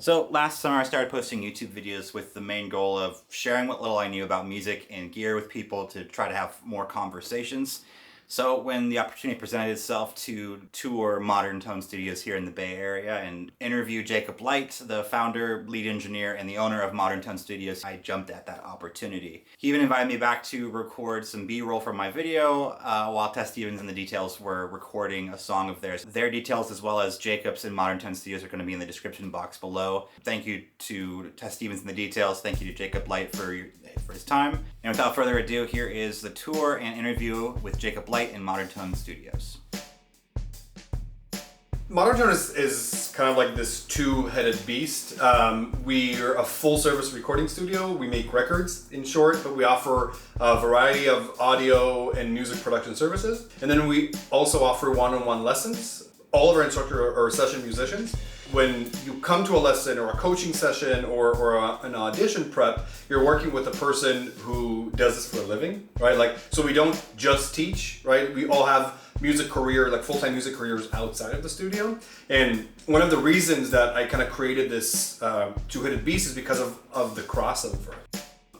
So last summer I started posting YouTube videos with the main goal of sharing what little I knew about music and gear with people to try to have more conversations. So when the opportunity presented itself to tour ModernTone Studios here in the Bay Area and interview Jacob Light, the founder, lead engineer, and the owner of ModernTone Studios, I jumped at that opportunity. He even invited me back to record some B-roll from my video while Tess Stevens and the Details were recording a song of theirs. Their details as well as Jacob's and ModernTone Studios are going to be in the description box below. Thank you to Tess Stevens and the Details. Thank you to Jacob Light for his time. And without further ado, here is the tour and interview with Jacob Light in ModernTone Studios. ModernTone is kind of like this two-headed beast. We're a full-service recording studio. We make records, in short, but we offer a variety of audio and music production services. And then we also offer one-on-one lessons. All of our instructors are session musicians. When you come to a lesson or a coaching session or an audition prep, you're working with a person who does this for a living, right? Like, so we don't just teach, right? We all have music career, like full-time music careers outside of the studio. And one of the reasons that I kind of created this two-headed beast is because of the crossover.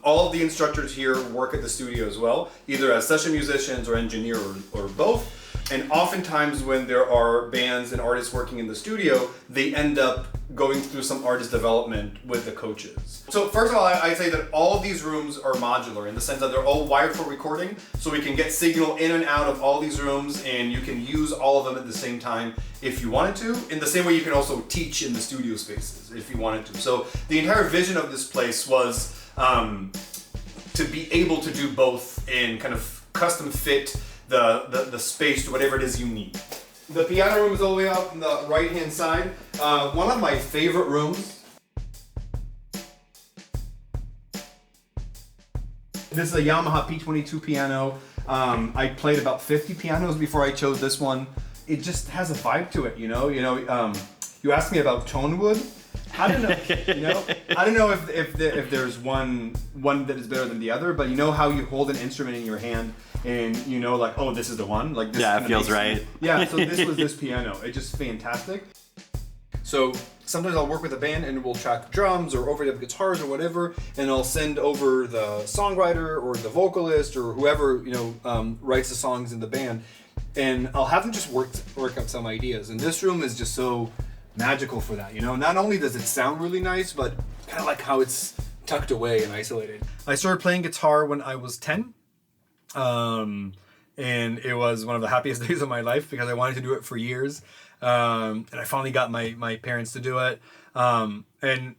All of the instructors here work at the studio as well, either as session musicians or engineer or both. And oftentimes when there are bands and artists working in the studio, they end up going through some artist development with the coaches. So first of all, I'd say that all of these rooms are modular in the sense that they're all wired for recording, so we can get signal in and out of all these rooms, and you can use all of them at the same time if you wanted to. In the same way you can also teach in the studio spaces if you wanted to. So the entire vision of this place was to be able to do both and kind of custom fit the space to whatever it is you need. The piano room is all the way up on the right hand side. One of my favorite rooms. This is a Yamaha P22 piano. I played about 50 pianos before I chose this one. It just has a vibe to it, you know. You asked me about tone wood. I don't know. I don't know if there's one that is better than the other, but you know how you hold an instrument in your hand and you know, like, oh, this is the one. Like this. Yeah, it feels right. Yeah. So this was this piano. It's just fantastic. So sometimes I'll work with a band and we'll track drums or overdub guitars or whatever, and I'll send over the songwriter or the vocalist or whoever writes the songs in the band, and I'll have them just work out some ideas. And this room is just so magical for that, Not only does it sound really nice, but kind of like how it's tucked away and isolated. I started playing guitar when I was 10, and it was one of the happiest days of my life because I wanted to do it for years, and I finally got my parents to do it. And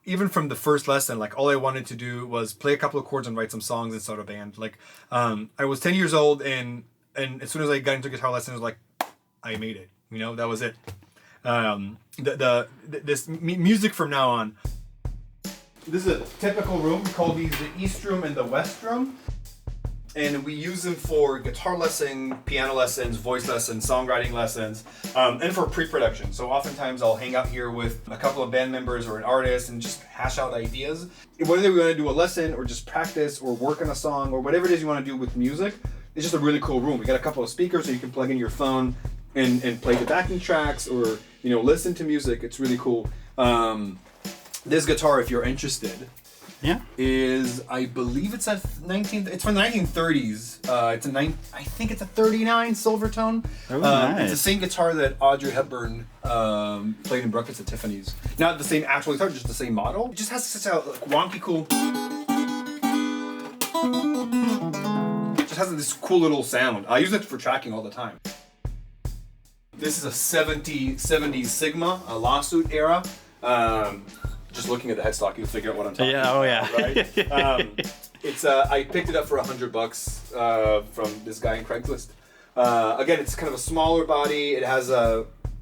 even from the first lesson, like, all I wanted to do was play a couple of chords and write some songs and start a band. Like, I was 10 years old, and as soon as I got into guitar lessons, it was like, I made it. That was it. This music from now on. This is a typical room. We call these the East Room and the West Room, and we use them for guitar lesson, piano lessons, voice lessons, songwriting lessons, and for pre-production. So oftentimes I'll hang out here with a couple of band members or an artist and just hash out ideas. Whether we want to do a lesson or just practice or work on a song or whatever it is you want to do with music, it's just a really cool room. We got a couple of speakers so you can plug in your phone and play the backing tracks or listen to music. It's really cool. This guitar, if you're interested, is, I believe it's it's from the 1930s. I think it's a 39 Silvertone. Oh, nice. It's the same guitar that Audrey Hepburn played in Breakfast at Tiffany's. Not the same actual guitar, just the same model. It just has such a wonky cool. It just has this cool little sound. I use it for tracking all the time. This is a 70s Sigma, a lawsuit era. Just looking at the headstock, you'll figure out what I'm talking about. Oh yeah. Right? It's I picked it up for $100 from this guy in Craigslist. Again, it's kind of a smaller body. It has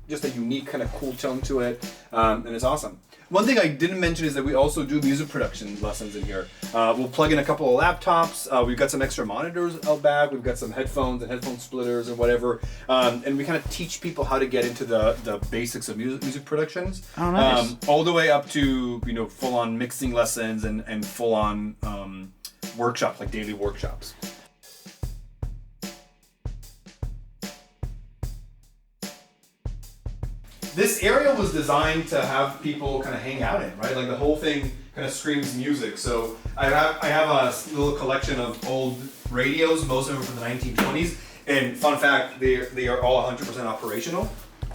just a unique kind of cool tone to it, and it's awesome. One thing I didn't mention is that we also do music production lessons in here. We'll plug in a couple of laptops. We've got some extra monitors out back. We've got some headphones and headphone splitters and whatever. And we kind of teach people how to get into the basics of music productions. Oh, nice. All the way up to full-on mixing lessons and full-on workshops, like daily workshops. this area was designed to have people kind of hang out in, right? Like the whole thing kind of screams music. So I have a little collection of old radios, most of them from the 1920s. And fun fact, they are all 100% operational.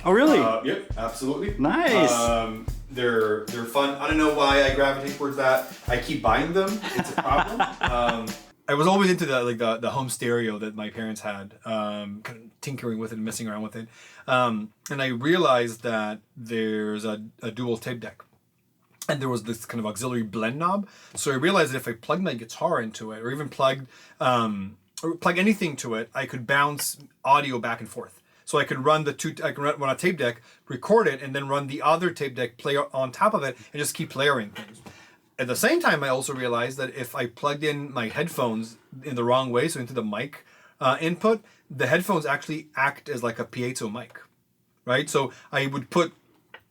Oh, really? Yep, absolutely. Nice. They're fun. I don't know why I gravitate towards that. I keep buying them. It's a problem. I was always into the home stereo that my parents had, kind of tinkering with it and messing around with it. And I realized that there's a dual tape deck. And there was this kind of auxiliary blend knob. So I realized that if I plugged my guitar into it, or even plug anything to it, I could bounce audio back and forth. So I could run run a tape deck, record it, and then run the other tape deck, play on top of it, and just keep layering things. At the same time, I also realized that if I plugged in my headphones in the wrong way, so into the mic input, the headphones actually act as like a piezo mic, right? So I would put,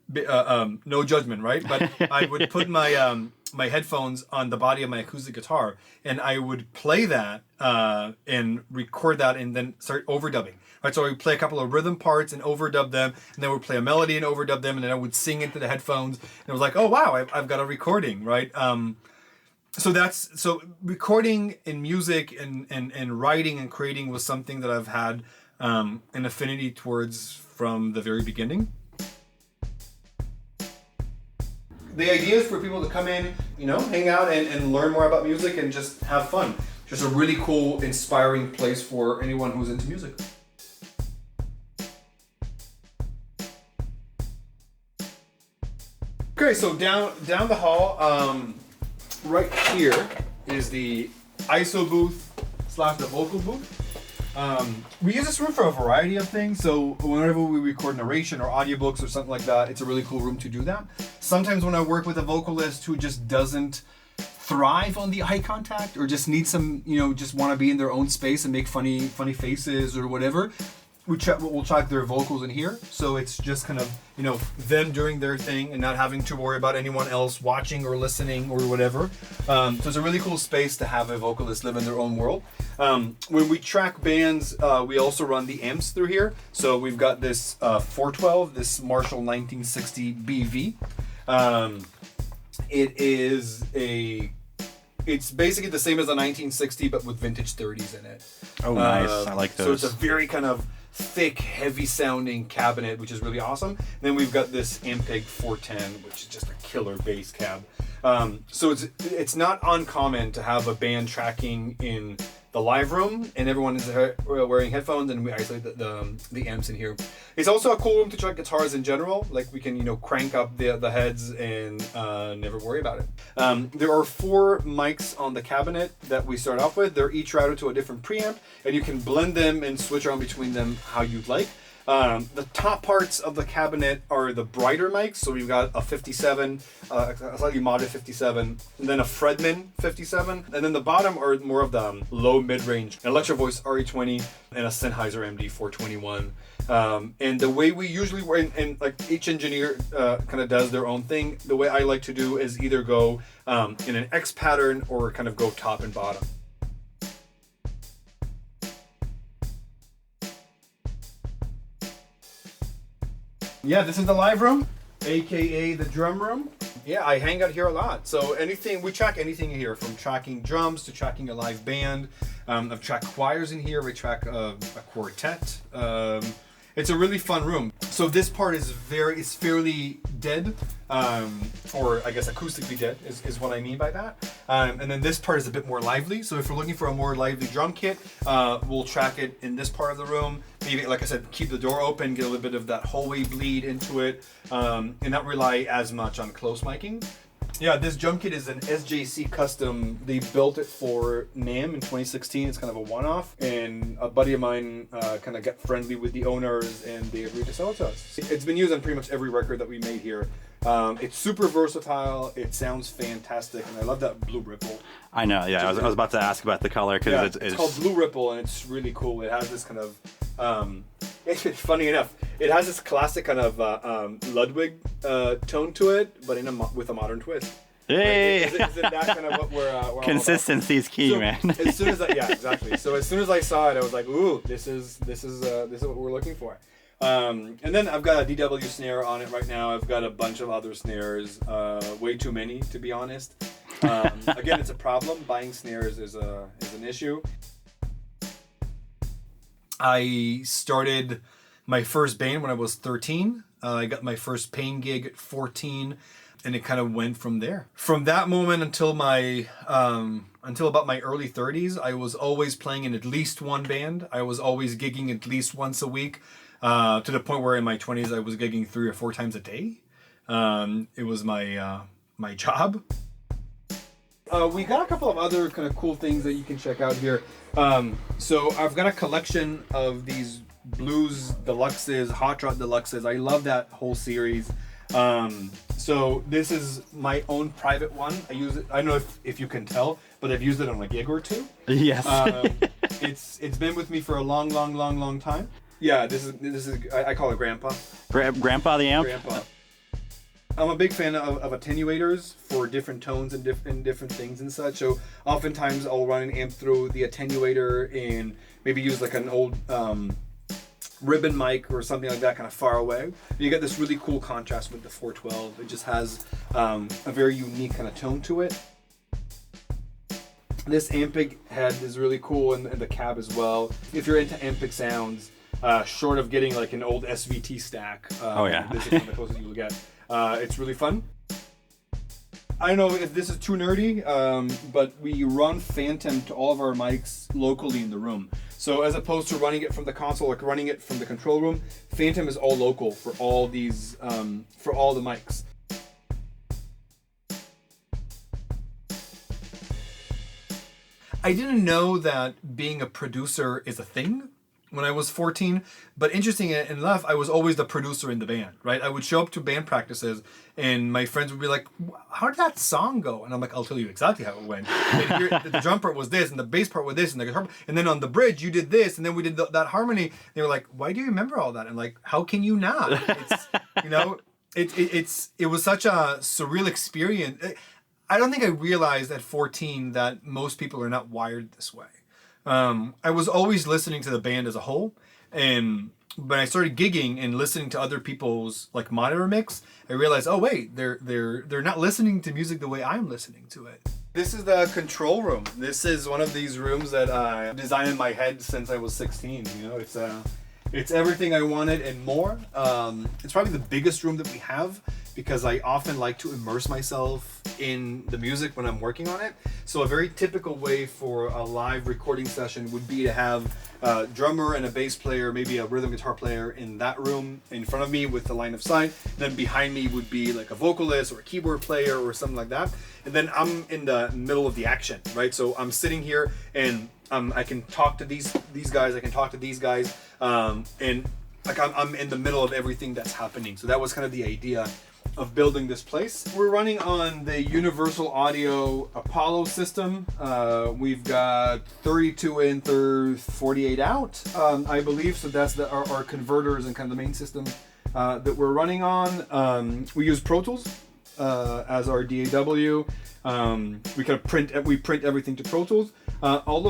no judgment, right? But I would put my my headphones on the body of my acoustic guitar, and I would play that and record that, and then start overdubbing. Right, so I would play a couple of rhythm parts and overdub them, and then I would play a melody and overdub them, and then I would sing into the headphones. And it was like, oh wow, I've got a recording, right? So recording in music and writing and creating was something that I've had an affinity towards from the very beginning. The idea is for people to come in, hang out and learn more about music and just have fun. Just a really cool, inspiring place for anyone who's into music. Okay, so down the hall, right here is the ISO booth / the vocal booth. We use this room for a variety of things. So whenever we record narration or audiobooks or something like that, it's a really cool room to do that. Sometimes when I work with a vocalist who just doesn't thrive on the eye contact or just needs some, just want to be in their own space and make funny faces or whatever, we'll track their vocals in here. So it's just kind of, them doing their thing and not having to worry about anyone else watching or listening or whatever. So it's a really cool space to have a vocalist live in their own world. When we track bands, we also run the amps through here. So we've got this 412, this Marshall 1960 BV. It's basically the same as a 1960, but with vintage 30s in it. Oh, nice. I like those. So it's a very kind of thick, heavy sounding cabinet, which is really awesome. And then we've got this Ampeg 410, which is just a killer bass cab. So it's not uncommon to have a band tracking in the live room and everyone is wearing headphones, and we isolate the amps in here. It's also a cool room to track guitars in general. Like we can crank up the heads and never worry about it. There are 4 mics on the cabinet that we start off with. They're each routed to a different preamp, and you can blend them and switch around between them how you'd like. The top parts of the cabinet are the brighter mics. So we've got a 57, a slightly modded 57, and then a Fredman 57. And then the bottom are more of the low mid-range, an Electro Voice RE20 and a Sennheiser MD 421. And the way we usually work, and like each engineer kind of does their own thing. The way I like to do is either go in an X pattern or kind of go top and bottom. Yeah, this is the live room, aka the drum room. Yeah, I hang out here a lot. So we track anything here, from tracking drums to tracking a live band. I've tracked choirs in here. We track a quartet. It's a really fun room. So this part is fairly dead, or I guess acoustically dead is what I mean by that. And then this part is a bit more lively. So if we're looking for a more lively drum kit, we'll track it in this part of the room. Maybe, like I said, keep the door open, get a little bit of that hallway bleed into it, and not rely as much on close miking. Yeah, this drum kit is an SJC custom. They built it for NAMM in 2016. It's kind of a one-off, and a buddy of mine kind of got friendly with the owners, and they agreed to sell it to us. It's been used on pretty much every record that we made here. It's super versatile. It sounds fantastic, and I love that blue ripple. I know. Yeah, I was about to ask about the color because it's called Blue Ripple, and it's really cool. It has this kind of it's funny enough. It has this classic kind of Ludwig tone to it, but with a modern twist. Hey, right? Isn't that kind of what we're consistency is key, man. As soon as exactly. So as soon as I saw it, I was like, "Ooh, this is what we're looking for." And then I've got a DW snare on it right now. I've got a bunch of other snares, way too many to be honest. Again, it's a problem. Buying snares is an issue. I started my first band when I was 13. I got my first paying gig at 14, and it kind of went from there. From that moment until about my early 30s, I was always playing in at least one band. I was always gigging at least once a week, to the point where in my 20s I was gigging 3 or 4 times a day. It was my job. We got a couple of other kind of cool things that you can check out here. So I've got a collection of these blues deluxes, hot rod deluxes. I love that whole series. So this is my own private one. I use it. I don't know if you can tell, but I've used it on a gig or two. Yes. It's been with me for a long time. Yeah, this is I call it Grandpa. Grandpa the amp. Grandpa. I'm a big fan of attenuators for different tones and different things and such. So oftentimes I'll run an amp through the attenuator and maybe use like an old ribbon mic or something like that, kind of far away. You get this really cool contrast with the 412. It just has a very unique kind of tone to it. This Ampeg head is really cool, and the cab as well. If you're into Ampeg sounds, short of getting like an old SVT stack, this is one of the closest you'll get. It's really fun. I don't know if this is too nerdy, but we run Phantom to all of our mics locally in the room. So as opposed to running it from the console, like running it from the control room, Phantom is all local for all these, for all the mics. I didn't know that being a producer is a thing when I was 14, but interesting enough, I was always the producer in the band, right? I would show up to band practices and my friends would be like, how did that song go? And I'm like, I'll tell you exactly how it went. And here, the drum part was this, and the bass part was this, and the guitar, and then on the bridge you did this, and then we did that harmony. They were like, why do you remember all that? And like, how can you not? It's, you know, it was such a surreal experience. I don't think I realized at 14 that most people are not wired this way. I was always listening to the band as a whole, and when I started gigging and listening to other people's like monitor mix, I realized, oh wait, they're not listening to music the way I'm listening to it. This is the control room. This is one of these rooms that I designed in my head since I was 16. You know, it's everything I wanted and more. It's probably the biggest room that we have because I often like to immerse myself in the music when I'm working on it. So a very typical way for a live recording session would be to have a drummer and a bass player, maybe a rhythm guitar player in that room in front of me with the line of sight. Then behind me would be like a vocalist or a keyboard player or something like that. And then I'm in the middle of the action, right? So I'm sitting here and I can talk to these guys, I can talk to these guys, and like I'm in the middle of everything that's happening. So that was kind of the idea of building this place. We're running on the Universal Audio Apollo system. We've got 32 in, 48 out, I believe. So that's our converters and kind of the main system that we're running on. We use Pro Tools as our DAW. We print everything to Pro Tools. All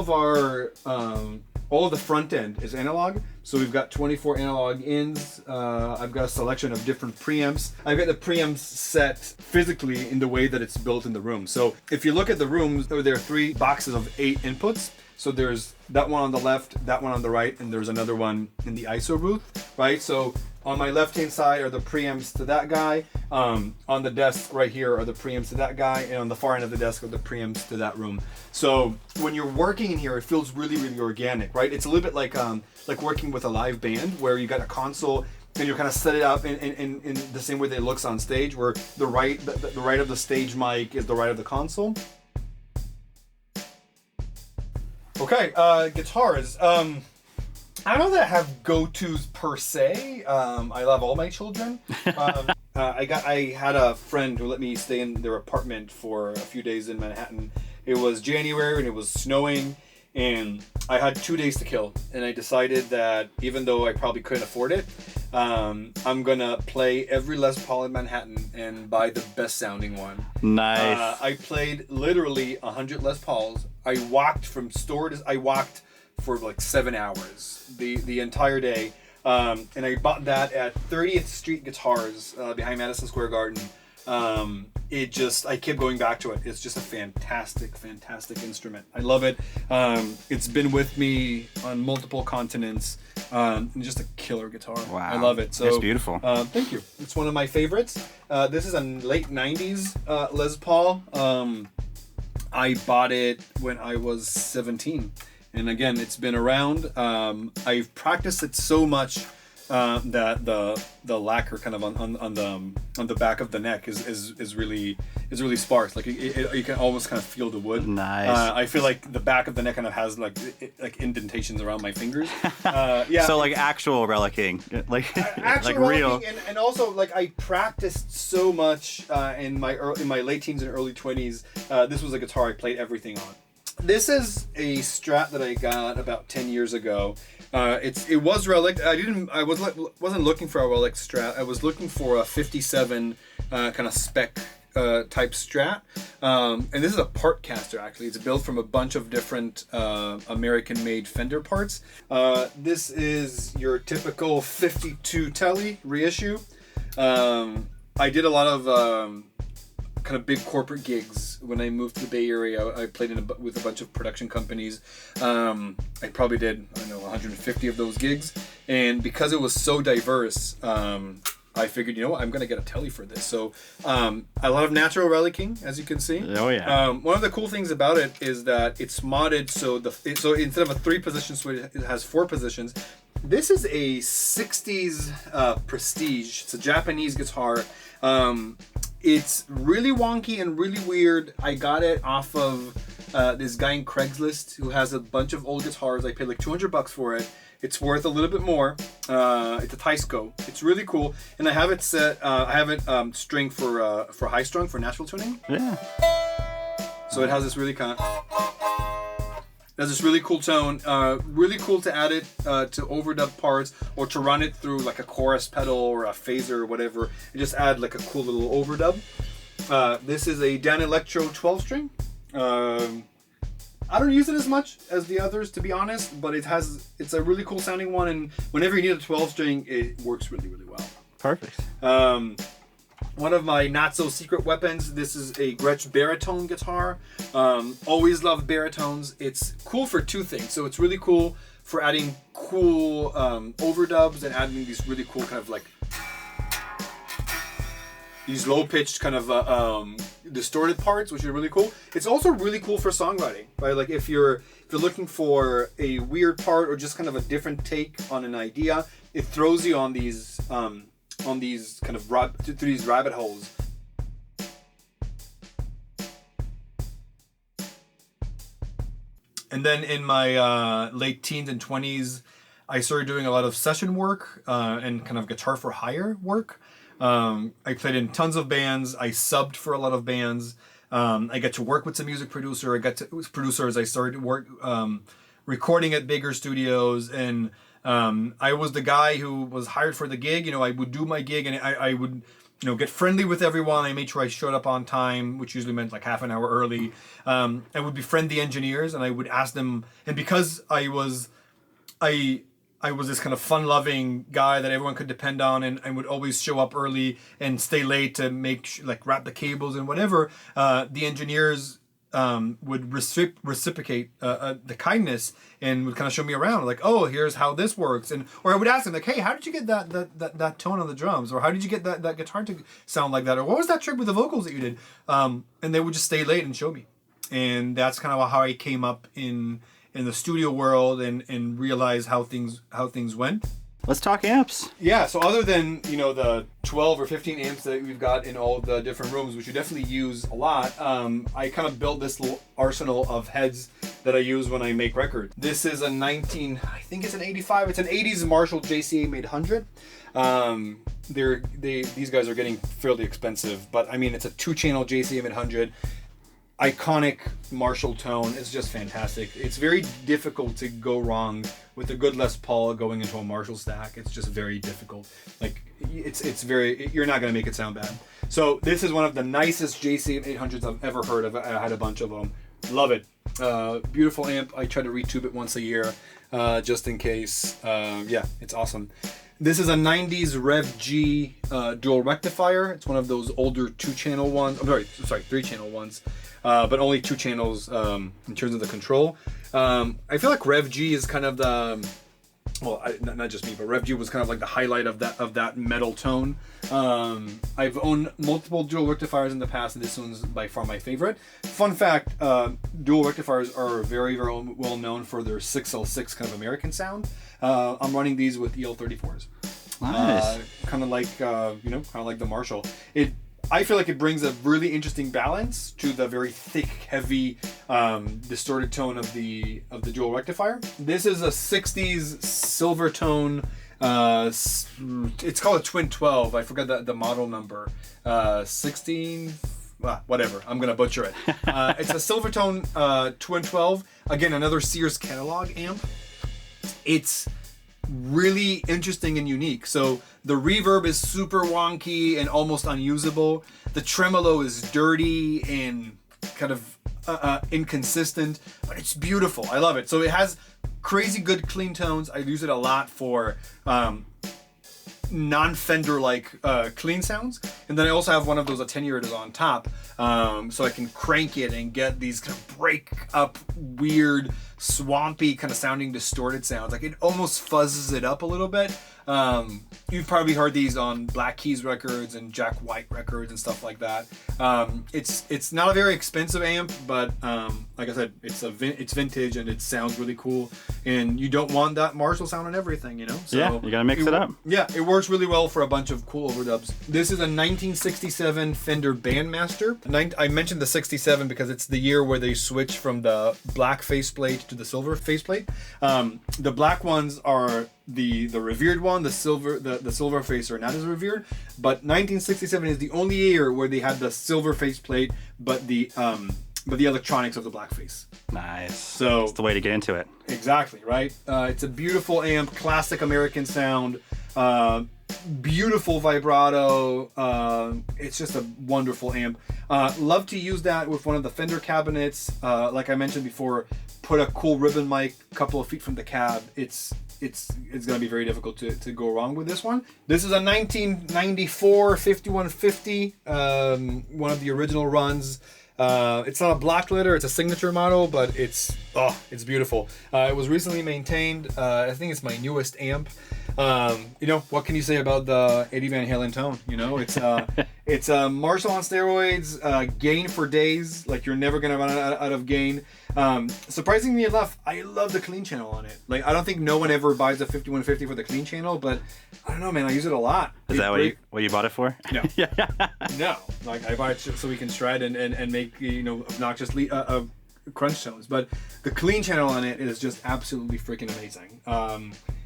of the front end is analog, so we've got 24 analog ins. I've got a selection of different preamps. I've got the preamps set physically in the way that it's built in the room. So if you look at the rooms, there are 3 boxes of 8 inputs. So there's that one on the left, that one on the right, and there's another one in the ISO booth, right? So on my left-hand side are the preamps to that guy. On the desk right here are the preamps to that guy, and on the far end of the desk are the preamps to that room. So when you're working in here, it feels really, really organic, right? It's a little bit like working with a live band where you got a console and you kind of set it up in the same way that it looks on stage, where the right of the stage mic is the right of the console. Okay, guitars. I don't know that I have go-tos per se. I love all my children. I had a friend who let me stay in their apartment for a few days in Manhattan. It was January and it was snowing, and I had 2 days to kill. And I decided that even though I probably couldn't afford it, I'm gonna play every Les Paul in Manhattan and buy the best sounding one. Nice. I played literally 100 Les Pauls. I walked for like 7 hours the entire day. And I bought that at 30th Street Guitars behind Madison Square Garden. I kept going back to it. It's just a fantastic instrument. I love it. It's been with me on multiple continents. And just a killer guitar. Wow. I love it. So it's beautiful. Thank you. It's one of my favorites. This is a late 90s Les Paul. I bought it when I was 17. And again, it's been around. I've practiced it so much that the lacquer kind of on the back of the neck is really sparse. Like you can almost kind of feel the wood. Nice. I feel like the back of the neck kind of has like indentations around my fingers. Yeah. So like actual relicking, like Actually, like real. and also like I practiced so much in my late teens and early 20s. This was a guitar I played everything on. This is a Strat that I got about 10 years ago. It was relic. I wasn't looking for a relic Strat. I was looking for a 57 kind of spec type Strat. And this is a part caster actually. It's built from a bunch of different American-made Fender parts. This is your typical 52 Tele reissue. I did a lot of kind of big corporate gigs when I moved to the Bay Area. I played with a bunch of production companies. I probably did 150 of those gigs, and because it was so diverse, I figured, you know what, I'm gonna get a Tele for this. So a lot of natural relicking, as you can see. Oh yeah. One of the cool things about it is that it's modded so instead of a 3-position switch, it has 4 positions. This is a 60s Prestige. It's a Japanese guitar. It's really wonky and really weird. I got it off of this guy in Craigslist who has a bunch of old guitars. I paid like $200 for it. It's worth a little bit more. It's a Teisco. It's really cool, and I have it set. I have it stringed for high strung for Nashville tuning. Yeah. So it has this really kind of. It has this really cool tone. Really cool to add it to overdub parts or to run it through like a chorus pedal or a phaser or whatever and just add like a cool little overdub. This is a Dan Electro 12 string. I don't use it as much as the others, to be honest, but it's a really cool sounding one, and whenever you need a 12 string, it works really well. Perfect. One of my not so secret weapons, this is a Gretsch baritone guitar. Always loved baritones. It's cool for 2 things. So it's really cool for adding cool overdubs and adding these really cool kind of like these low pitched kind of distorted parts, which are really cool. It's also really cool for songwriting, right? Like if you're looking for a weird part or just kind of a different take on an idea, it throws you on these kind of through these rabbit holes. And then in my late teens and 20s, I started doing a lot of session work and kind of guitar for hire work. I played in tons of bands. I subbed for a lot of bands. I got to work with some music producers. I started to work recording at bigger studios, and I was the guy who was hired for the gig. You know, I would do my gig, and I would, get friendly with everyone. I made sure I showed up on time, which usually meant like half an hour early. I would befriend the engineers, and I would ask them. And because I was this kind of fun-loving guy that everyone could depend on, and I would always show up early and stay late to wrap the cables and whatever. The engineers would reciprocate the kindness and would kind of show me around, like, oh, here's how this works, or I would ask them like, hey, how did you get that tone on the drums, or how did you get that guitar to sound like that, or what was that trick with the vocals that you did? And they would just stay late and show me, and that's kind of how I came up in the studio world and realize how things went. Let's talk amps. Yeah, so other than, the 12 or 15 amps that we've got in all the different rooms, which you definitely use a lot, I kind of built this little arsenal of heads that I use when I make records. This is I think it's an 85, it's an 80s Marshall JCA made 100. These guys are getting fairly expensive, but I mean, it's a 2-channel JCA made 100. Iconic Marshall tone. It's just fantastic. It's very difficult to go wrong with a good Les Paul going into a Marshall stack. It's just very difficult. Like you're not gonna make it sound bad. So this is one of the nicest JCM 800s I've ever heard of. I had a bunch of them. Love it. Beautiful amp. I try to retube it once a year. just in case. Yeah, it's awesome. This is a 90s Rev G dual rectifier. It's one of those older 2-channel ones. I'm sorry, 3-channel ones, but only 2 channels in terms of the control. I feel like Rev G is kind of the, well, not just me, but Rev G was kind of like the highlight of that metal tone. I've owned multiple dual rectifiers in the past, and this one's by far my favorite. Fun fact, dual rectifiers are very, very well known for their 6L6 kind of American sound. I'm running these with EL34s. Nice. Kind of like, kind of like the Marshall. I feel like it brings a really interesting balance to the very thick, heavy, distorted tone of the dual rectifier. This is a 60s silver tone. It's called a Twin 12. I forgot the model number. 16. Whatever. I'm gonna butcher it. It's a Silvertone Twin 12. Again, another Sears catalog amp. It's really interesting and unique. So the reverb is super wonky and almost unusable. The tremolo is dirty and kind of inconsistent, but it's beautiful. I love it. So it has crazy good clean tones. I use it a lot for non-Fender like clean sounds, and then I also have one of those attenuators on top, so I can crank it and get these kind of break up, weird, swampy kind of sounding distorted sounds. Like it almost fuzzes it up a little bit. You've probably heard these on Black Keys records and Jack White records and stuff like that. It's not a very expensive amp, but like I said, it's vintage and it sounds really cool. And you don't want that Marshall sound on everything, you know? So yeah, you gotta mix it up. Yeah, it works really well for a bunch of cool overdubs. This is a 1967 Fender Bandmaster. I mentioned the 67 because it's the year where they switched from the black faceplate to the silver faceplate. The black ones are the revered one. The silver face are not as revered. But 1967 is the only year where they had the silver faceplate, but the electronics of the black face. Nice. So it's the way to get into it. Exactly, right? It's a beautiful amp, classic American sound, beautiful vibrato. It's just a wonderful amp. Love to use that with one of the Fender cabinets. Like I mentioned before, put a cool ribbon mic a couple of feet from the cab. It's going to be very difficult to go wrong with this one. This is a 1994 5150, one of the original runs. It's not a black letter, it's a signature model, but it's beautiful. It was recently maintained. I think it's my newest amp. What can you say about the Eddie Van Halen tone? It's Marshall on steroids, gain for days. Like you're never gonna run out of gain. Surprisingly enough, I love the clean channel on it. Like I don't think no one ever buys a 5150 for the clean channel, but I don't know, man. I use it a lot. Is that what you bought it for? No. No. Like I buy it so we can shred and make obnoxious crunch tones. But the clean channel on it is just absolutely freaking amazing.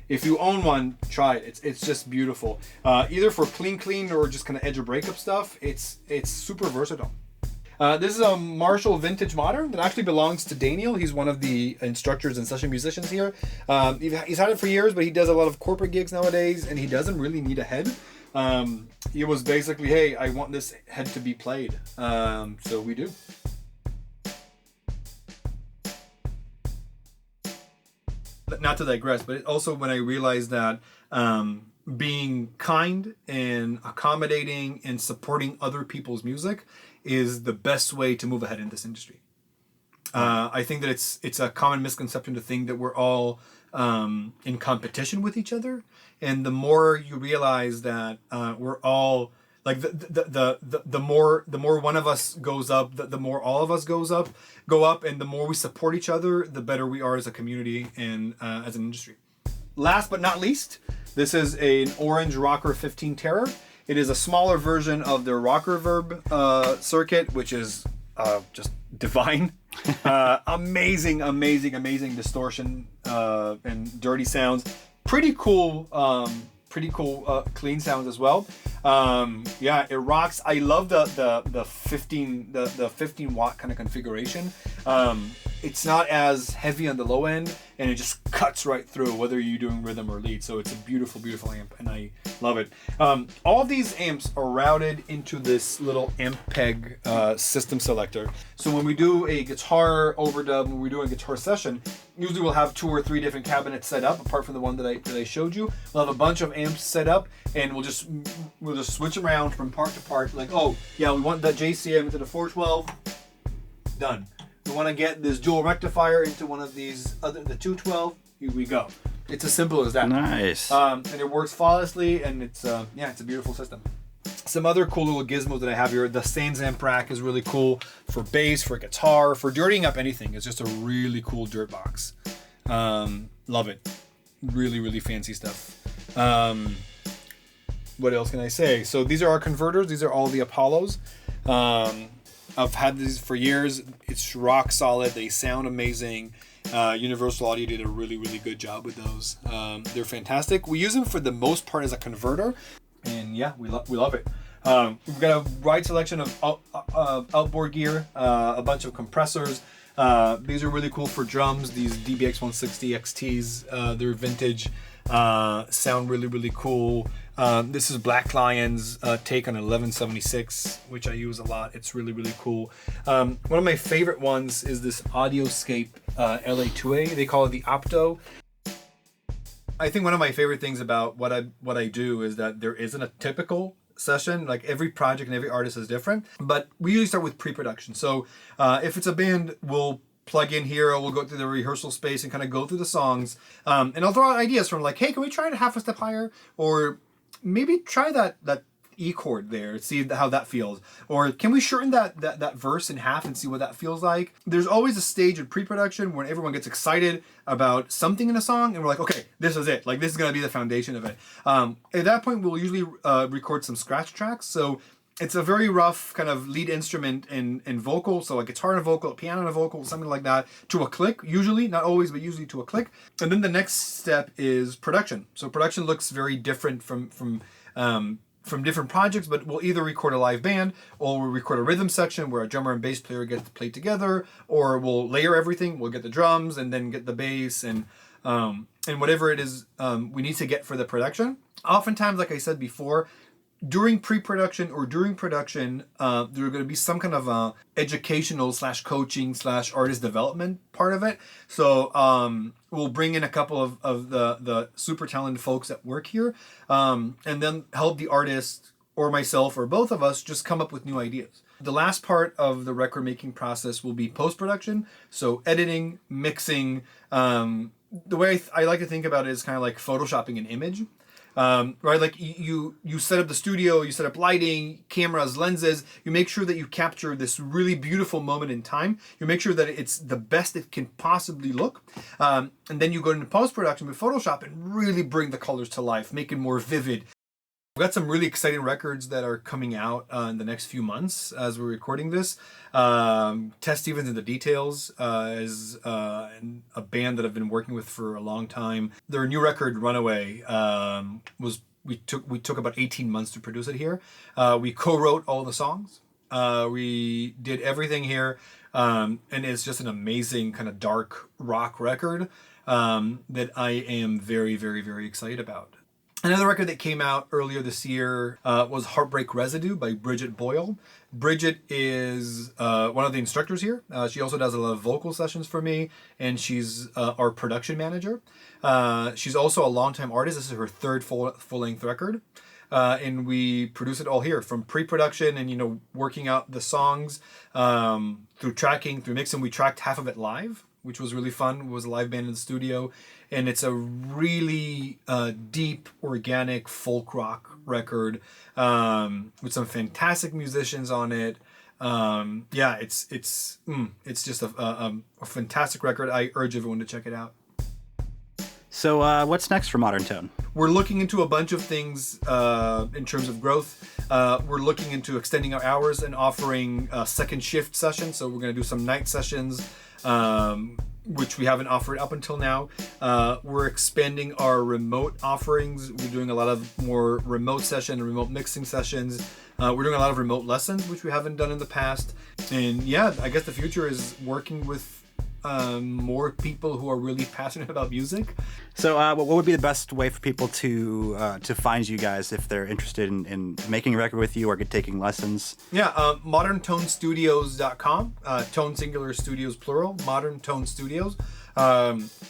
If you own one, try it. It's just beautiful. Either for clean or just kind of edge or breakup stuff. It's super versatile. This is a Marshall Vintage Modern that actually belongs to Daniel. He's one of the instructors and session musicians here. He's had it for years, but he does a lot of corporate gigs nowadays, and he doesn't really need a head. It was basically, hey, I want this head to be played. So we do. Not to digress, but also when I realized that being kind and accommodating and supporting other people's music is the best way to move ahead in this industry. I think that it's a common misconception to think that we're all in competition with each other, and the more you realize that we're all like the more one of us goes up, the more all of us go up, and the more we support each other, the better we are as a community and as an industry. Last but not least, this is an Orange Rocker 15 Terror. It is a smaller version of their Rocker Verb circuit, which is just divine. Amazing distortion and dirty sounds. Pretty cool clean sounds as well. It rocks. I love the 15 watt kind of configuration. it's not as heavy on the low end, and it just cuts right through whether you're doing rhythm or lead. So it's a beautiful, beautiful amp, and I love it. All of these amps are routed into this little Ampeg system selector. So when we do a guitar overdub, when we do a guitar session, usually we'll have 2 or 3 different cabinets set up, apart from the one that I showed you. We'll have a bunch of amps set up, and we'll just switch around from part to part. Like, oh yeah, we want that JCM into the 412. Done. We want to get this dual rectifier into one of these the 212. Here we go. It's as simple as that. Nice. And it works flawlessly, and it's a beautiful system. Some other cool little gizmos that I have here. The Sans amp rack is really cool for bass, for guitar, for dirtying up anything. It's just a really cool dirt box. Love it. Really, really fancy stuff. What else can I say? So these are our converters. These are all the Apollos. I've had these for years. It's rock solid. They sound amazing. Universal Audio did a really, really good job with those. They're fantastic. We use them for the most part as a converter, and yeah, we love it. We've got a wide selection of outboard gear, a bunch of compressors. These are really cool for drums. These DBX 160 XTs, they're vintage, sound really, really cool. This is Black Lion's take on 1176, which I use a lot. It's really, really cool. One of my favorite ones is this Audioscape LA2A. They call it the Opto. I think one of my favorite things about what I do is that there isn't a typical session. Like, every project and every artist is different, but we usually start with pre-production. So if it's a band, we'll plug in here, or we'll go through the rehearsal space and kind of go through the songs, and I'll throw out ideas from, like, hey, can we try it half a step higher, or maybe try that E chord there, see how that feels, or can we shorten that verse in half and see what that feels like. There's always a stage in pre-production when everyone gets excited about something in a song, and we're like, okay, this is it, like, this is going to be the foundation of it. At that point, we'll usually record some scratch tracks. So it's a very rough kind of lead instrument and vocal, so a guitar and a vocal, a piano and a vocal, something like that, to a click, usually, not always, but usually to a click. And then the next step is production. So production looks very different from different projects, but we'll either record a live band, or we'll record a rhythm section where a drummer and bass player get to play together, or we'll layer everything. We'll get the drums and then get the bass and whatever it is we need to get for the production. Oftentimes, like I said before, during pre-production or during production, there's going to be some kind of educational / coaching / artist development part of it. So we'll bring in a couple of the super talented folks that work here, and then help the artist or myself or both of us just come up with new ideas. The last part of the record making process will be post-production. So editing, mixing. The way I like to think about it is kind of like photoshopping an image. Right, like you set up the studio, you set up lighting, cameras, lenses, you make sure that you capture this really beautiful moment in time, you make sure that it's the best it can possibly look, and then you go into post-production with Photoshop and really bring the colors to life, make it more vivid. We've got some really exciting records that are coming out in the next few months as we're recording this. Tess Stevens in the Details is a band that I've been working with for a long time. Their new record, Runaway, we took about 18 months to produce it here. We co-wrote all the songs. We did everything here, and it's just an amazing kind of dark rock record that I am very, very, very excited about. Another record that came out earlier this year was Heartbreak Residue by Briget Boyle. Briget is one of the instructors here. She also does a lot of vocal sessions for me, and she's our production manager. She's also a longtime artist. This is her third full-length record. And we produce it all here, from pre-production and, working out the songs, through tracking, through mixing. We tracked half of it live, which was really fun. It was a live band in the studio. And it's a really deep, organic folk rock record with some fantastic musicians on it. It's just a fantastic record. I urge everyone to check it out. So what's next for Modern Tone? We're looking into a bunch of things in terms of growth. We're looking into extending our hours and offering second shift sessions. So we're going to do some night sessions, which we haven't offered up until now. We're expanding our remote offerings. We're doing a lot of more remote session and remote mixing sessions. We're doing a lot of remote lessons, which we haven't done in the past. And yeah, I guess the future is working with more people who are really passionate about music. So, what would be the best way for people to find you guys if they're interested in making a record with you or taking lessons? Yeah, ModernToneStudios.com. Tone singular, studios plural. ModernTone Studios.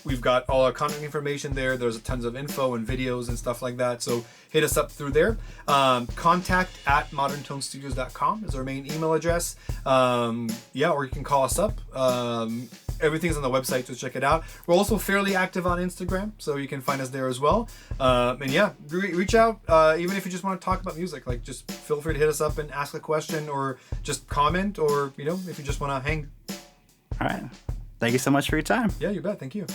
We've got all our content information there. There's tons of info and videos and stuff like that. So hit us up through there. Contact@ModernToneStudios.com is our main email address. Yeah, or you can call us up. Everything's on the website, so check it out. We're also fairly active on Instagram, so you can find us there as well. And yeah, reach out, even if you just want to talk about music. Like, just feel free to hit us up and ask a question, or just comment, or if you just want to hang. All right. Thank you so much for your time. Yeah, you bet. Thank you.